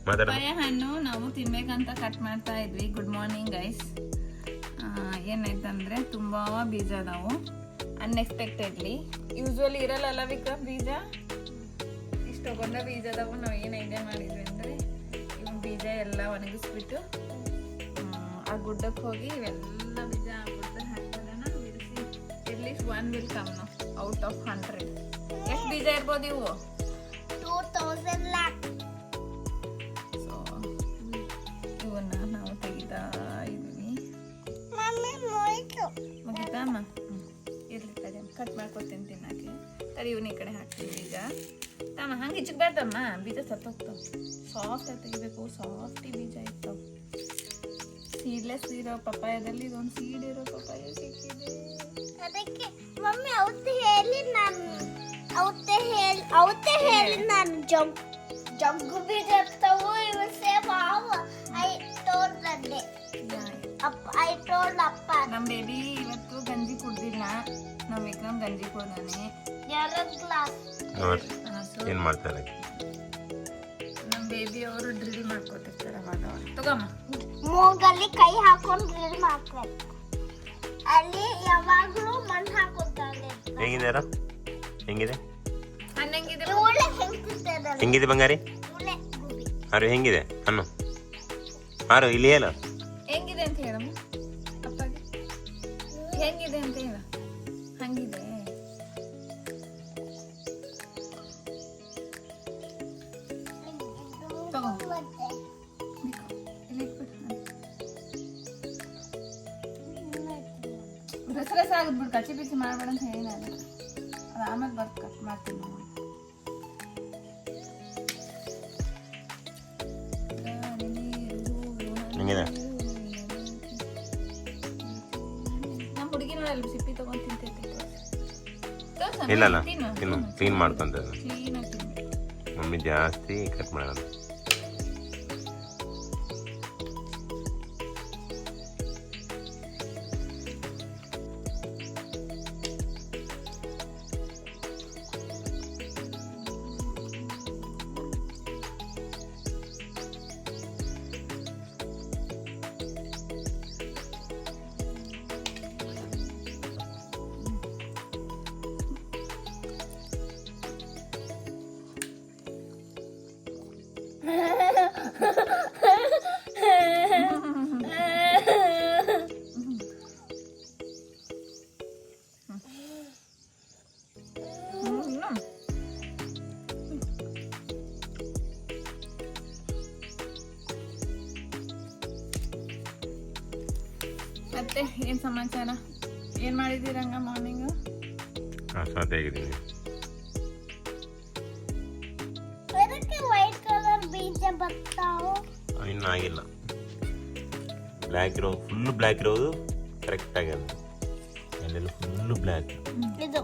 Papaya ಹಣ್ಣು ನಾವು ತಿನ್ಬೇಕಂತ cut ಮಾಡ್ತಾ ಇದ್ವಿ. Good morning guys. ಏನಾಯ್ತಂದ್ರೆ ತುಂಬಾ ಬೀಜ ಅದಾವು ಅನ್ಎಕ್ಸ್ಪೆಕ್ಟೆಡ್ಲಿ. ಯೂಸ್ವಲಿ ಇರಲ್ಲ ವಿಕ್ರಮ್ ಬೀಜ. ಇಷ್ಟು ತಗೊಂಡ ಬೀಜ ಅದಾವು. ನಾವು ಏನು ಐಡಿಯಾ ಮಾಡಿದ್ವಿ ಅಂದ್ರೆ ಇವ್ ಬೀಜ ಎಲ್ಲ ಒಣಗಿಸ್ಬಿಟ್ಟು ಆ ಗುಡ್ಡಕ್ಕೆ ಹೋಗಿ ಇವೆಲ್ಲ ಬೀಜ ಗುಡ್ಡಕ್ಕೆ ಹಾಕೋದನ್ನ ಬಿಡಿಸಿ at least 1 will come now out of 100. ಎಷ್ಟು ಬೀಜ ಇರ್ಬೋದು ಇವು? 2000 lakh. ಸೊ ಇವನ್ನ ನಾವು ತೆಗಿತಾ ಇದೀವಿ. ಮುಗಿತಾ ಅಮ್ಮ? ಇರ್ಲಿ ತಡಿ, ಕಟ್ ಮಾಡ್ಕೊತೀನಿ ತಿನ್ನಕ್ಕೆ. ತಡಿ ಇವನ್ನ ಈ ಕಡೆ ಹಾಕ್ತೀವಿ ಬೀಜ. ತಮ್ಮ ಹಂಗೆ ಇಚ್ಚಕ್ಬಾರ್ದಮ್ಮ, ಬೀಜ ಸತ್ತೋಗ್ತಾವ. ಸಾಫ್ಟ್ ಆಗಿ ತೆಗಿಬೇಕು. ಸಾಫ್ಟಿ ಬೀಜ ಇರ್ತಾವ. ಸೀಡ್ಲೆಸ್ ಇರೋ ಪಪ್ಪಾಯದಲ್ಲಿ ಇದೊಂದು ಸೀಡ್ ಇರೋ ಪಪ್ಪಾಯ ಸಿಕ್ಕಿದೆ. ಅದಕ್ಕೆ ಮಮ್ಮಿ ಅವತ್ತು ಹೇಳಿ ನಾನು ಜಗ್ಗು ಬೀಜ ಇರ್ತಾವು ಇವು ಸೇಮ್ ಆವ. ಐ ಟೋಲ್ಡ್ ಅಪ್ಪ ನಮ್ಮ ಬೇಬಿ ಇವತ್ತು ಗಂಜಿ ಕುಡ್ದಿಲ್ಲ. ನಮ್ಮ ವಿಕ್ರಮ್ ಗಂಜಿ ಕುಡ್ದಾನೆ 2 ಗ್ಲಾಸ್. ಏನ್ ಮಾಡ್ತಾರೆ ನಮ್ಮ ಬೇಬಿ ಅವರು ಡ್ರಿಲ್ ಮಾಡ್ಕೊತಿರ್ತಾರೆ ಅವಾಗ. ತಗೋಮ್ಮ, ಮೂಗಲ್ಲಿ ಕೈ ಹಾಕೊಂಡು ಡ್ರಿಲ್ ಮಾಡ್ತಾರೆ. ಅಲ್ಲಿ ಯಾವಾಗಲೂ ಮಣ್ಣು ಹಾಕೋತಾರೆ. ಹೆಂಗಿದೆ ಹೆಂಗಿದೆ ಹಣ್ಣಂಗಿದೆ ಹೆಂಗಿದೆ ಬಂಗಾರಿ? ಆರು ಹೆಂಗಿದೆ ಹಣ್ಣು? ಆರು ಇಲ್ಲಿ ಹೇಳ ಹೆಂಗಿದೆ ಅಂತ ಹೇಳಮ್ಮ ಅಪ್ಪಗೆ. ಹೆಂಗಿದೆ ಅಂತ ಹೇಳ. ಹಂಗಿದೆ. ರಸ ಆಗದ್ ಬಿಡು, ಕಚ್ಚಿ ಬಿಚ್ಚಿ ಮಾಡ್ಬೇಡ ಅಂತ ಹೇಳಿ ನಾನು. ಅದು ಆಮೇಲೆ ಬರ್ತ ಕಟ್ ಮಾಡ್ತೀನಿ ನಾವು. ನಮ್ಮ ಹುಡುಗಿ ನೋಡಲ್ಲ ಸಿಪ್ಪಿ ತಗೊಂಡು ತಿಂತೈತಿ. ಇಲ್ಲ ತಿನ್ನು, ಕ್ಲೀನ್ ಮಾಡ್ಕೊಂತ ಕ್ಲೀನಾಗಿ ತಿನ್ನು. ಮಮ್ಮಿ ಜಾಸ್ತಿ ಕಟ್ ಮಾಡೋಣ. ಮತ್ತೆ ಏನ್ ಸಮಾಚಾರ? ಏನ್ ಮಾಡಿದ್ದೀರಂಗ ಮಾರ್ನಿಂಗ್? ಹೇಗಿದ್ದೀನಿ? ವೈಟ್ ಕಲರ್ ಬೀಜ ಬರ್ತಾವು. ಇನ್ನು ಆಗಿಲ್ಲ. ಬ್ಲ್ಯಾಕ್ ಇರೋ ಫುಲ್ ಬ್ಲ್ಯಾಕ್ ಇರೋದು ಕರೆಕ್ಟ್ ಆಗ್ಯದ. ಅಲ್ಲೆಲ್ಲ ಫುಲ್ ಬ್ಲ್ಯಾಕ್. ಇದು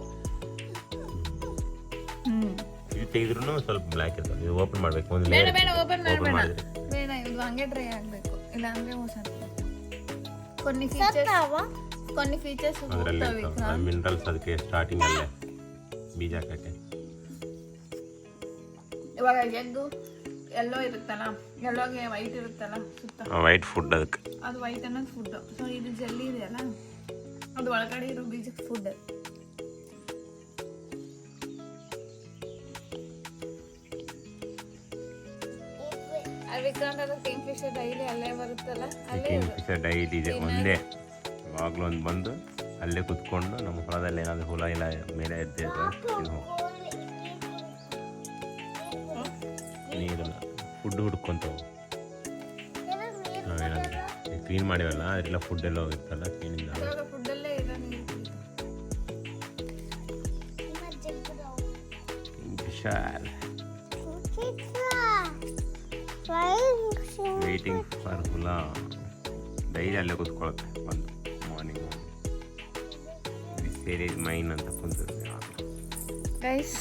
ತೆಗೆದ್ರೂ ಸ್ವಲ್ಪ ಬ್ಲ್ಯಾಕ್ ಇರ್ತದೆ. ಇದು ಓಪನ್ ಮಾಡ್ಬೇಕು. ಒಂದು ಬೇಡ ಓಪನ್ ಮಾಡಬೇಡ. ಬೇಡ, ಇದು ಹಂಗೆ ಡ್ರೈ ಆಗಬೇಕು. ಇಲ್ಲ ಅಂದ್ರೆ కొన్ని ಫೀಚರ್ಸ್ ಅದರಲ್ಲಿ ಮಿನರಲ್ಸ್ ಅದಕ್ಕೆ ಸ್ಟಾರ್ಟಿಂಗ್ ಅಲ್ಲೇ ಬೀಜ ಹಾಕಕ್ಕೆ. ಇವಾಗ ಎಗ್ಗು ಎಲ್ಲೋ ಇರುತ್ತಲ್ಲ, ಎಲ್ಲೋಗೆ ವೈಟ್ ಇರುತ್ತಲ್ಲ ಸುತ್ತ, ವೈಟ್ ಫುಡ್ ಅದಕ್ಕೆ. ಅದು ವೈಟ್ ಅನ್ನೋದು ಫುಡ್. ಸೊ ಇದು ಜೆಲ್ಲಿ ಇದೆಯಲ್ಲ, ಅದು ಒಳಗಡೆ ಇರೋ ಬೀಜಕ್ಕೆ ಫುಡ್. ವಿಕ್ರಾಂತ್ ಅದು ಕಿಂಗ್ ಫಿಶರ್ ಡೈಲಿ ಅಲ್ಲೇ ಬರುತ್ತಲ್ಲ, ಕಿಂಗ್ ಫಿಶರ್ ಡೈಲಿ ಇದೆ. ಒಂದೇ ಯಾವಾಗಲೂ ಒಂದು ಬಂದು ಅಲ್ಲೇ ಕುತ್ಕೊಂಡು ನಮ್ಮ ಹೊಲದಲ್ಲಿ ಏನಾದರೂ ಹುಳ ಇಲ್ಲ ಮೇಲೆ ಎದ್ದಿದ್ರೆ ನೀರಲ್ಲ ಫುಡ್ ಹುಡ್ಕೊಂತವು. ನಾವೇನಾದ್ರು ಕ್ಲೀನ್ ಮಾಡಿವಲ್ಲ ಅದೆಲ್ಲ ಫುಡ್ ಎಲ್ಲ ಹೋಗಿರ್ತಲ್ಲ ಕ್ಲೀನಿಂದ. ಕಿಂಗ್ ಫಿಶರ್ ವೇಟಿಂಗ್ ಫಾರ್ ಹುಳ. ಡೈಲಿ ಅಲ್ಲೇ ಕೂತ್ಕೊಳ್ಳುತ್ತೆ ಒಂದು ಮಾರ್ನಿಂಗ್. ದಿಸ್ ಇಸ್ ಮೈನ್ ಅಂತ ಕುಂತಿದ್ದೆ. ಗೈಸ್,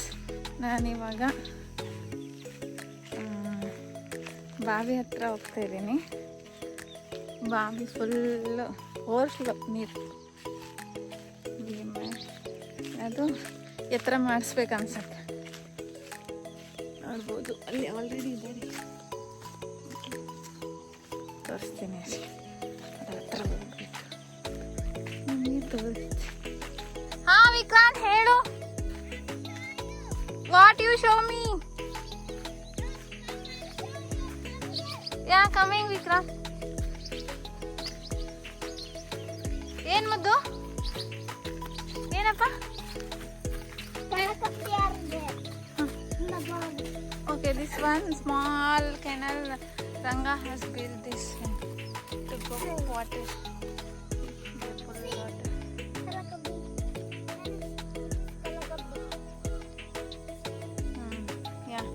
ನಾನಿವಾಗ ಬಾವಿ ಹತ್ರ ಹೋಗ್ತಾ ಇದ್ದೀನಿ. ಬಾವಿ ಫುಲ್ಲು ಓವರ್ಫ್ಲೋ ನೀರು. ಅದು ಎತ್ತರ ಮಾಡಿಸ್ಬೇಕು ಅನ್ಸತ್ತೆ. ನೋಡ್ಬೋದು ಅಲ್ಲಿ ಆಲ್ರೆಡಿ ಇದ್ದಾರೆ. ತೋರಿಸ್ತೀನಿ ಅಷ್ಟೇ, ಅದ್ರ ಹತ್ರ ಹೋಗ್ಬೇಕು. ನಿಮಗೆ ತೋರಿಸ್ತೀನಿ. ಹಾ ವಿಕ್ರಾಂತ್ ಹೇಳು, what you show me? Yeah coming Vikrant? ಏನ್ ಮುದ್ದು? ಏನಪ್ಪ? Okay, this one small canal Ranga has built this one to go water. They put water. Yeah.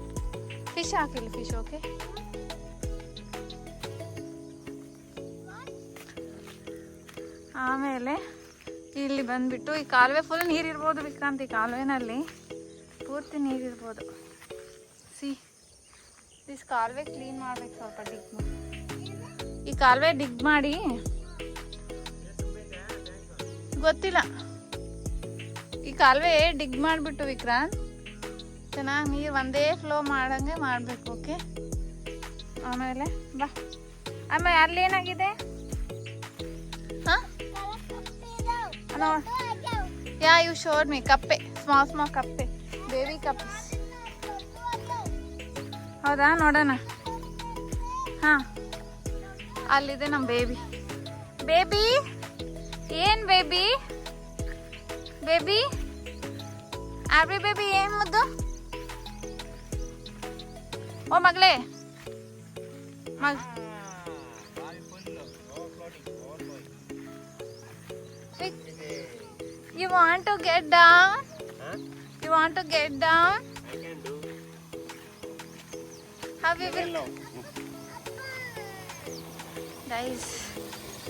Fish ಹಾಕಿಲ್ಲ, fish okay. ಆಮೇಲೆ ಇಲ್ಲಿ ಬಂದ್ಬಿಟ್ಟು ಈ ಕಾಲುವೆ ಫುಲ್ ನೀರಿರ್ಬೋದು ವಿಕ್ರಾಂತ್. ಈ ಕಾಲುವೆನಲ್ಲಿ ಪೂರ್ತಿ ನೀರಿರ್ಬೋದು. ಸಿ ದಿಸ್ ಕಾಲುವೆ ಕ್ಲೀನ್ ಮಾಡ್ಬೇಕು, ಸ್ವಲ್ಪ ಡಿಗ್ ಮಾಡಿ. ಈ ಕಾಲುವೆ ಡಿಗ್ ಮಾಡಿ, ಗೊತ್ತಿಲ್ಲ, ಈ ಕಾಲುವೆ ಡಿಗ್ ಮಾಡಿಬಿಟ್ಟು ವಿಕ್ರಾಂತ್ ಚೆನ್ನಾಗಿ ನೀರು ಒಂದೇ ಫ್ಲೋ ಮಾಡಂಗೆ ಮಾಡಬೇಕು. ಓಕೆ, ಆಮೇಲೆ ಬಾ. ಆಮೇಲೆ ಅಲ್ಲೇನಾಗಿದೆ? ಹಾಂ, ಯಾ ಯು ಶೋಡ್ ಮೀ ಕಪ್ಪೆ, ಸ್ಮಾಲ್ ಸ್ಮಾಲ್ ಕಪ್ಪೆ, ಬೇಬಿ ಕಪ್ಪೆ. ಹೌದಾ, ನೋಡೋಣ. ಹಾಂ, ಅಲ್ಲಿದೆ ನಮ್ಮ ಬೇಬಿ. ಬೇಬಿ ಏನು ಬೇಬಿ? ಬೇಬಿ ಆರ್ಬಿ ಬೇಬಿ ಏನು ಮುದ್ದು? ಓ ಮಗಳೇ, You want to get down? Huh? You want to get down? I can do. How we will? Guys,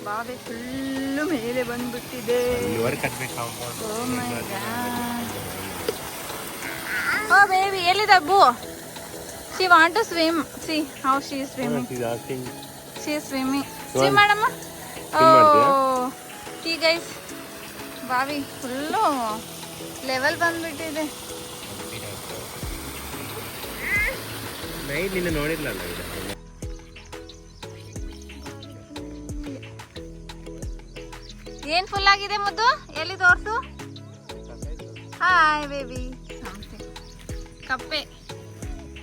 ಬಾವಿ ಫುಲ್ಲು ಮೇಲೆ ಬಂದ್ಬಿಟ್ಟಿದೆ. ಇವರು ಕಟ್ಬೇಕು compound. Oh my god. Oh baby, ಎಲ್ಲಿದೆ ಅಬ್ಬು? She want to swim. See how she is swimming. She's asking. She is swimming. Swim ಮಾಡಮ್ಮ. Oh, see guys, ಬಾವಿ full level ಬಂದ್ಬಿಟ್ಟಿದೆ. Night ನಿನ್ನ ನೋಡಿರ್ಲಲ್ಲ. ಏನ್ ಫುಲ್ ಆಗಿದೆ ಮುದ್ದು? ಎಲ್ಲಿ ತೋರ್ಸು. Hi baby. ಕಪ್ಪೆ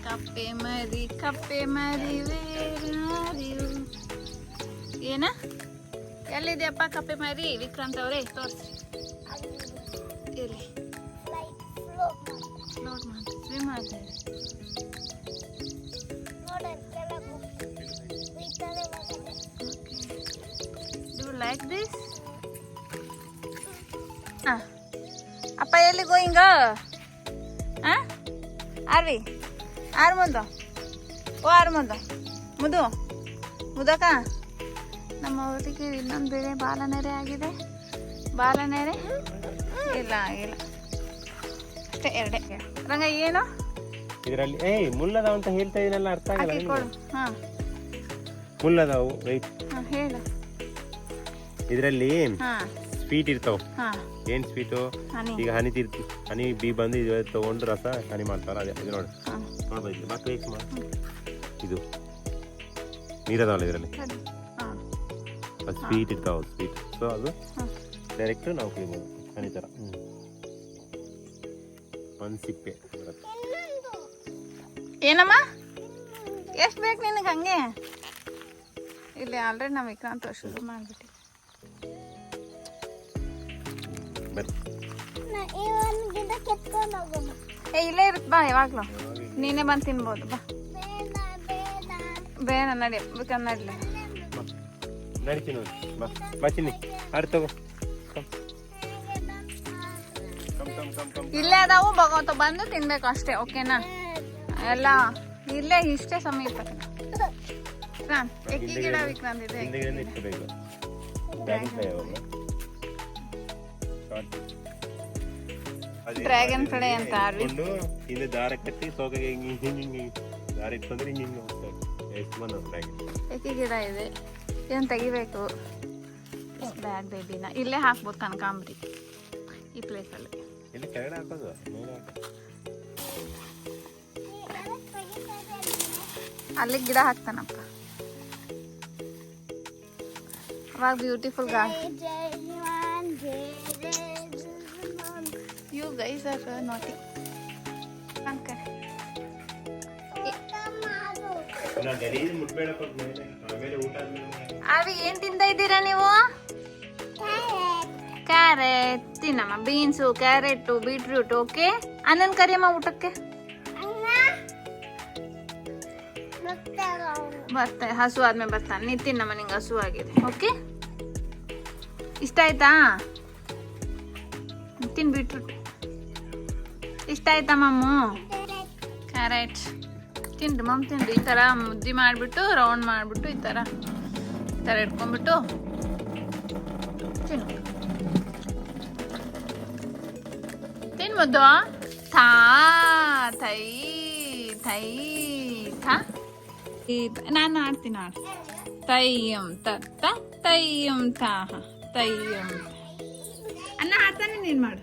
ಕಪ್ಪೆ ಮರಿ, ಕಪ್ಪೆ ಮರಿ, ಏನ ಎಲ್ಲಿದೆಯಪ್ಪ ಕಪ್ಪೆ ಮರಿ? ವಿಕ್ರಾಂತ್ ಅವರೇ ತೋರಿಸಿ. ಇಲ್ಲಿ ನೋಡ್ ಮಾಡಿ ಸ್ವಿಮ್ ಮಾಡ್ತಾರೆ. Do you like this? ಅಪ್ಪ ಎಲ್ಲಿ ಗೋಯಿಂಗ? ಆರ್ವಿ ಆರು ಮುದ್ದು. ಓ ಆರು ಮುದ್ದು, ಮುದು ಮುದಕ. ನಮ್ಮ ಊರಿಗೆ ಇನ್ನೊಂದು ಬೇರೆ ಬಾಲನೆರೆ ಆಗಿದೆ. ಬಾಲನೆರೆ ಇಲ್ಲ ಆಗಿಲ್ಲ, ಅಷ್ಟೇ ಎರಡೇ. ರಂಗ ಏನು ಇದರಲ್ಲಿ ಮುಲ್ಲದಾವ್ ಅಂತ ಹೇಳ್ತಾ ಇದೀನಲ್ಲ, ಅರ್ಥ ಆಗಲ್ಲ ಕೊಡು. ಹಾ, ಮುಲ್ಲದಾವು. ರೈಟ್, ಹೇಳು. ಇದರಲ್ಲಿ ಹಾ ಸ್ವೀಟ್ ಇರ್ತಾವ. ಹಾ, ಏನ್ ಸ್ವೀಟು? ಹನಿ. ಈಗ ಹನಿ ತಿರ್ತಿ, ಹನಿ ಬಿ ಬಂದು ಇದು ತಗೊಂಡು ರಸ ಹನಿ ಮಾಡ್ತಾರ. ಅದೇ ಇದು ನೋಡಿ, ಹಾ. ನೋಡ್ಬೋದು. ಮತ್ತೆ ವೇಸ್ಟ್ ಮಾಡಿ, ಇದು ನೀರದಾವಲ್ಲ ಇದರಲ್ಲಿ, ಹಾ. ಅದು ಸ್ವೀಟ್ ಇರ್ತಾವ, ಸ್ವೀಟ್. ಸೊ ಅದು ಹಾ. ಡೈರೆಕ್ಟ್ ನಾವು ಕುಡಿಬೋದು ಹನಿ ಥರ. ಒಂದು ಸಿಪ್ಪೆ. ಏನಮ್ಮ ಎಷ್ಟು ಬೇಕು ನಿನಗೆ? ಹಂಗೆ ಇಲ್ಲಿ ಆಲ್ರೆಡಿ ನಾವು ವಿಕ್ರಾಂತ್ ಶುರು ಮಾಡಿಬಿಟ್ಟು. ಇಲ್ಲೇ ಇರುತ್ತೆ ಬಾ, ಯಾವಾಗ್ಲೂ ನೀನೇ ಬಂದು ತಿನ್ಬೋದು ಬಾ. ಬೇಡ ನಡಿ, ಬೇಕಂದ್ ನಡಿಲ್ಲ. ನಡಿತೀನಿ ನೋಡಿ, ಬಾ ಬಾ ಚಿನ್ನಿ, ಆಡ್ ತಗೋ. ಇಲ್ಲೇ ಅದಾವು, ಭಗವಂತ ಬಂದು ತಿನ್ಬೇಕು ಅಷ್ಟೇ. ಓಕೆನಾ? ಎಲ್ಲ ಇಲ್ಲೇ ಇಷ್ಟೇ ಸಮೀಪ. ಎಕ್ಕಿ ಗಿಡ ವಿಕ್ರಾಂತ್ ಇದೆ. ಹಿಂದೆಗಡೆ ಇಟ್ಕೋಬೇಕು. ಡ್ರ್ಯಾಗನ್ ಫ್ಲೈ ಅಂತ ಆರ್ವಿ. ಹಿಂದೆ ದಾರ ಕಟ್ಟಿ ಸೋಕಾಗಿ ಹಿಂಗೆ ಹಿಂಗೆ ದಾರ ಇಟ್ಕೊಂಡ್ರೆ ಹಿಂಗೆ ಹಿಂಗೆ ಹೋಗ್ತಾರೆ. ಎಷ್ಟು ಬಂದ ಡ್ರ್ಯಾಗನ್. ಎಕ್ಕಿ ಗಿಡ ಇದೆ, ಇದನ್ನು ತೆಗಿಬೇಕು. ಬ್ಯಾಡ್ ಬೇಬಿನ ಇಲ್ಲೇ ಹಾಕ್ಬೋದು ಕನಕಾಂಬರಿ ಈ ಪ್ಲೇಸಲ್ಲಿ. ಇಲ್ಲಿ ಕೆಳಗಡೆ ಹಾಕೋದು, ಮೇಲೆ ಹಾಕೋದು. ಅಲ್ಲಿ ಗಿಡ ಹಾಕ್ತಾನಪ್ಪ, ಅವಾಗ beautiful garden. You guys are naughty. ಅವಿ ಏನ್ ತಿಂತ ಇದ್ದೀರಾ ನೀವು? ಕ್ಯಾರೆಟ್ ತಿನ್ನಮ್ಮ, ಬೀನ್ಸು, ಕ್ಯಾರೆಟು, ಬೀಟ್ರೂಟ್. ಓಕೆ, ಅಣ್ಣನ್ ಕರಿಯಮ್ಮ ಊಟಕ್ಕೆ. ಬರ್ತಾನೆ, ಹಸು ಆದ್ಮೇಲೆ ಬರ್ತಾನೆ. ನೀ ತಿನ್ನಮ್ಮ, ನಿಂಗೆ ಹಸು ಆಗಿದೆ. ಓಕೆ, ಇಷ್ಟ ಆಯ್ತಾ? ತಿನ್ ಬೀಟ್ರೂಟ್ ಇಷ್ಟ ಆಯ್ತಾ ಮಮ್ಮು? ಕ್ಯಾರೆಟ್ ತಿನ್ರಿ ಮಮ್ಮ, ತಿನ್ರಿ. ಈ ಥರ ಮುದ್ದೆ ಮಾಡಿಬಿಟ್ಟು ರೌಂಡ್ ಮಾಡಿಬಿಟ್ಟು ಈ ಥರ ಇಟ್ಕೊಂಡ್ಬಿಟ್ಟು ತಿನ್ನು. ತಿನ್ಬೋದು. ಥಾ ಥೈ ಥೈ ಥಾ. ನಾನು ಆಡ್ತೀನಿ, ಆಡು. ತೈಯಂ ತತ್ತ ತೈಯಂ ತಾಹ ತೈಯಂ. ಅನ್ನ ಆಡ್ತಾನೆ, ನೀನು ಮಾಡು.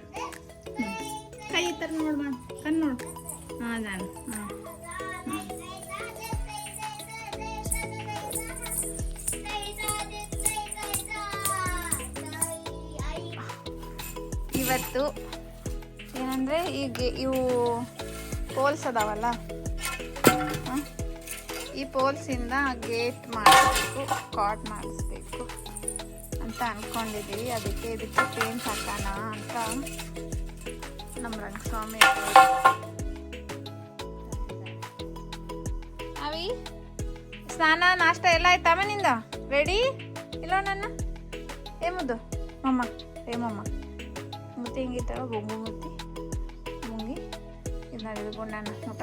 ಕೈ ಈ ಥರ ನೋಡು, ಮಾಡು. ಕಣ್ಣು ನೋಡು. ಹಾಂ, ನಾನು ಹಾಂ. ಇವತ್ತು ಏನಂದರೆ ಈಗ ಇವು ಪೋಲ್ಸ್ ಅದಾವಲ್ಲ, ಈ ಪೋಲ್ಸಿಂದ ಗೇಟ್ ಮಾಡಿಸ್ಬೇಕು, ಕಾಟ್ ಮಾಡಿಸ್ಬೇಕು ಅಂತ ಅಂದ್ಕೊಂಡಿದ್ದೀವಿ. ಅದಕ್ಕೆ ಇದಕ್ಕೆ ಪೇಂಟ್ ಹಾಕೋಣ ಅಂತ ನಮ್ಮ ರಂಗಸ್ವಾಮಿ. ಅವಿ ಸ್ನಾನ ನಾಷ್ಟ ಎಲ್ಲ ಆಯ್ತಮ್ಮ ನಿಂದ? ರೆಡಿ ಇಲ್ಲ ನನ್ನ ಏಮುದ್ದು ಮಮ್ಮ? ಏಮಮ್ಮ ಮುತ್ತಿ ಹಿಂಗಿತ್ತವ, ಬೊಂಗು ಮುತ್ತಿ ಮುಂಗಿ ಇದು ನಡೆದುಕೊಂಡು ನಾನು ಊಟ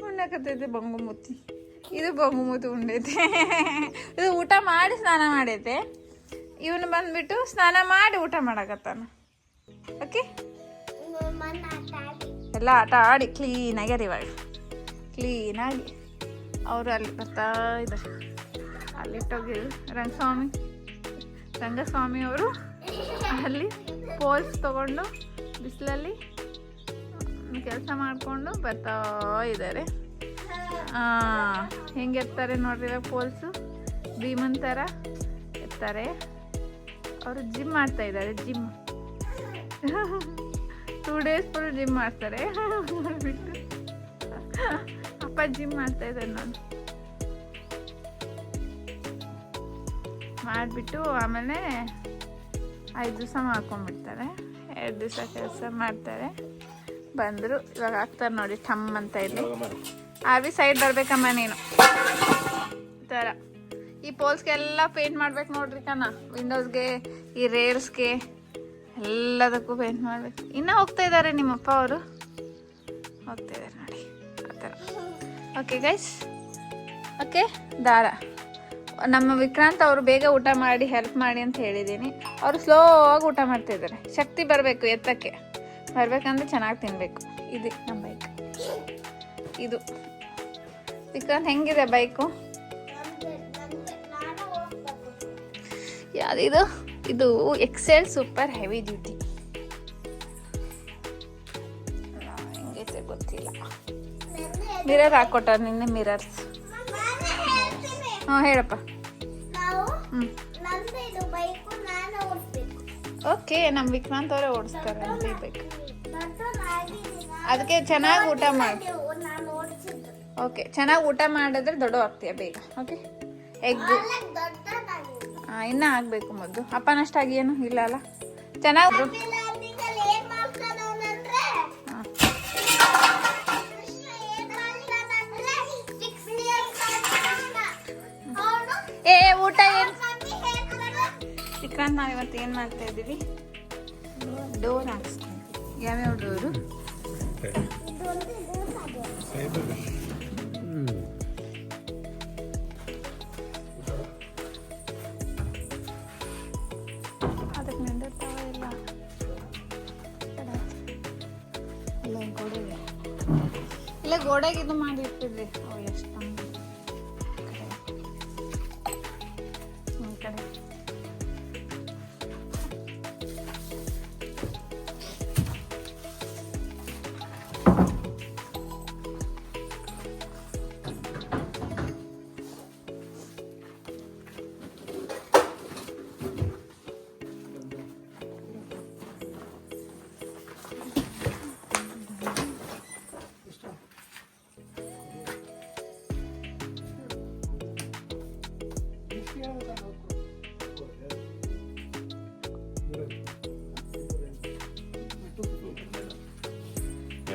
ಉಣ್ಣಕತ್ತೈತೆ. ಬೊಂಗು ಮುತ್ತಿ ಇದು ಬೊಂಗು ಮುತ್ತಿ ಉಂಡೈತೆ. ಇದು ಊಟ ಮಾಡಿ ಸ್ನಾನ ಮಾಡೈತೆ. ಇವನು ಬಂದ್ಬಿಟ್ಟು ಸ್ನಾನ ಮಾಡಿ ಊಟ ಮಾಡಕತ್ತಾನ. ಓಕೆ, ಎಲ್ಲ ಆಟ ಆಡಿ ಕ್ಲೀನಾಗ್ಯಾರ. ಇವಾಗ ಕ್ಲೀನಾಗಿ ಅವರು ಅಲ್ಲಿ ಬರ್ತಾ ಇದ್ದಾರೆ. ಅಲ್ಲಿಟ್ಟೋಗಿದ್ರು ರಂಗಸ್ವಾಮಿ ಅವರು ಅಲ್ಲಿ ಪೋಲ್ಸ್ ತಗೊಂಡು ಬಿಸಿಲಲ್ಲಿ ಕೆಲಸ ಮಾಡಿಕೊಂಡು ಬರ್ತಾ ಇದ್ದಾರೆ. ಹೆಂಗೆ ಎತ್ತಾರೆ ನೋಡ್ರಿ ಇವಾಗ ಪೋಲ್ಸು, ಭೀಮನ್ ಥರ ಎತ್ತಾರೆ. ಅವರು ಜಿಮ್ ಮಾಡ್ತಾ ಇದ್ದಾರೆ. ಜಿಮ್ 2 days ಫುಲ್ ಜಿಮ್ ಮಾಡ್ತಾರೆ. ಬಿಟ್ಟು ಅಪ್ಪ ಜಿಮ್ ಮಾಡ್ತಾ ಇದ್ದಾರೆ ನೋಡಿ. ಮಾಡಿಬಿಟ್ಟು ಆಮೇಲೆ 5 ದಿವಸ ಮಾಡ್ಕೊಂಡ್ಬಿಡ್ತಾರೆ. 2 ದಿವಸ ಕೆಲಸ ಮಾಡ್ತಾರೆ. ಬಂದರು ಇವಾಗ ಹಾಕ್ತಾರೆ ನೋಡಿ, ಟಮ್ ಅಂತ ಇಲ್ಲಿ. ಆವಿ ಸೈಡ್ ಬರ್ಬೇಕಮ್ಮ ನೀನು. ಈ ಥರ ಈ ಪೋಲ್ಸ್ಗೆಲ್ಲ ಪೇಂಟ್ ಮಾಡ್ಬೇಕು ನೋಡ್ರಿ ಕಣ. ವಿಂಡೋಸ್ಗೆ, ಈ ರೇಲ್ಸ್ಗೆ ಎಲ್ಲದಕ್ಕೂ ಪೇಂಟ್ ಮಾಡ್ಬೇಕು. ಇನ್ನೂ ಹೋಗ್ತಾ ಇದ್ದಾರೆ ನಿಮ್ಮಪ್ಪ ಅವರು, ಹೋಗ್ತಾ ಇದ್ದಾರೆ ನೋಡಿ ಆ ಥರ. Okay guys, okay. ದಾರ ನಮ್ಮ ವಿಕ್ರಾಂತ್ ಅವರು ಬೇಗ ಊಟ ಮಾಡಿ ಹೆಲ್ಪ್ ಮಾಡಿ ಅಂತ ಹೇಳಿದ್ದೀನಿ. ಅವರು ಸ್ಲೋ ಆಗಿ ಊಟ ಮಾಡ್ತಾಯಿದ್ದಾರೆ. ಶಕ್ತಿ ಬರಬೇಕು, ಎತ್ತಕ್ಕೆ ಬರಬೇಕಂದ್ರೆ ಚೆನ್ನಾಗಿ ತಿನ್ನಬೇಕು. ಇದು ನಮ್ಮ ಬೈಕ್. ಇದು ವಿಕ್ರಾಂತ್ ಹೆಂಗಿದೆ ಬೈಕು? ಯಾವುದಿದು? ಇದು ಎಕ್ಸೆಲ್ ಸೂಪರ್ ಹೆವಿ ಡ್ಯೂಟಿ. ಹೆಂಗೈತೆ ಗೊತ್ತಿಲ್ಲ. ಮಿರರ್ ಹಾಕೊಟ್ಟ ನಿನ್ನೆ, ಮಿರರ್ಸ್. ಹಾಂ ಹೇಳಪ್ಪ. ಓಕೆ, ನಮ್ಮ ವಿಕ್ರಾಂತ್ ಅವರೇ ಓಡಿಸ್ತಾರೆ ಅಂತ ಬೇಕು. ಅದಕ್ಕೆ ಚೆನ್ನಾಗಿ ಊಟ ಮಾಡಿ. ಓಕೆ, ಚೆನ್ನಾಗಿ ಊಟ ಮಾಡಿದ್ರೆ ದೊಡ್ಡ ಆಗ್ತೀಯ ಬೇಗ. ಓಕೆ, ಎಗ್ಗು ಇನ್ನೂ ಆಗಬೇಕು ಮೊದಲು. ಅಪ್ಪನಷ್ಟಾಗಿ ಏನು ಇಲ್ಲ ಅಲ್ಲ, ಚೆನ್ನಾಗಿ. ಊಟ ಏನು ವಿಕ್ರಾಂತ್? ನಾವು ಇವತ್ತು ಏನು ಮಾಡ್ತಾ ಇದ್ದೀವಿ? ಡೋರ್ ಹಾಕ್ಸ್ತೀವಿ. ಯಾವ್ಯಾವ ಡೋರು? ಅದಕ್ಕೆ ನಿಂದಿರ್ತಾವ ಇಲ್ಲ ಗೋಡೆಗೆ, ಇಲ್ಲ ಗೋಡೆಗೆ ಇದು ಮಾಡಿ ಇಟ್ಟಿದ್ರಿ. ಎಷ್ಟು ಕಡೆ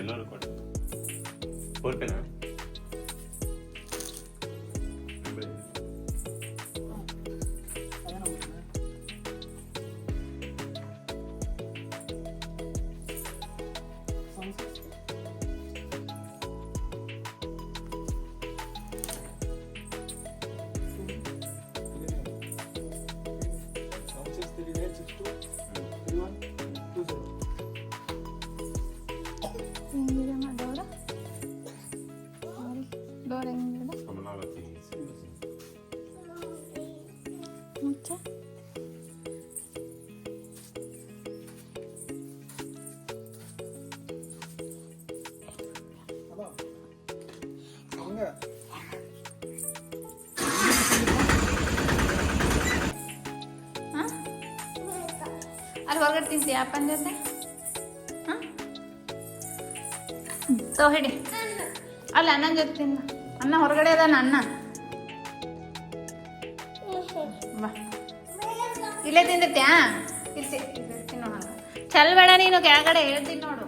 ಎಲ್ಲರೂ ಕೊಡಿ 4 ಪೆನಾ ಹೆಂಗಿದೆ ಡೋರ ಡೋರ್ ಹೆಂಗಿದೆ ಕಮಲಾವತಿ ಮುಚ್ಚ ಅಲ್ಲಿ ಹೊರಗಡೆ ತಿಂತೀಯ ಅಪ್ಪನ ಜೊತೆ ಹಾಂ ತೋ ಹಿಡಿ ಅಲ್ಲ ಅಣ್ಣನ ಜೊತೆ ತಿನ್ನ ಅಣ್ಣ ಹೊರಗಡೆ ಅದಾನ ಅಣ್ಣ ಬಾ ಇಲ್ಲೇ ತಿಂದಿತ್ಯಾ ಇಲ್ಲಿ ತಿನ್ನೋಣ ಚಲ್ ಬೇಡ ನೀನು ಕೆಳಗಡೆ ಹೇಳ್ತೀನಿ ನೋಡು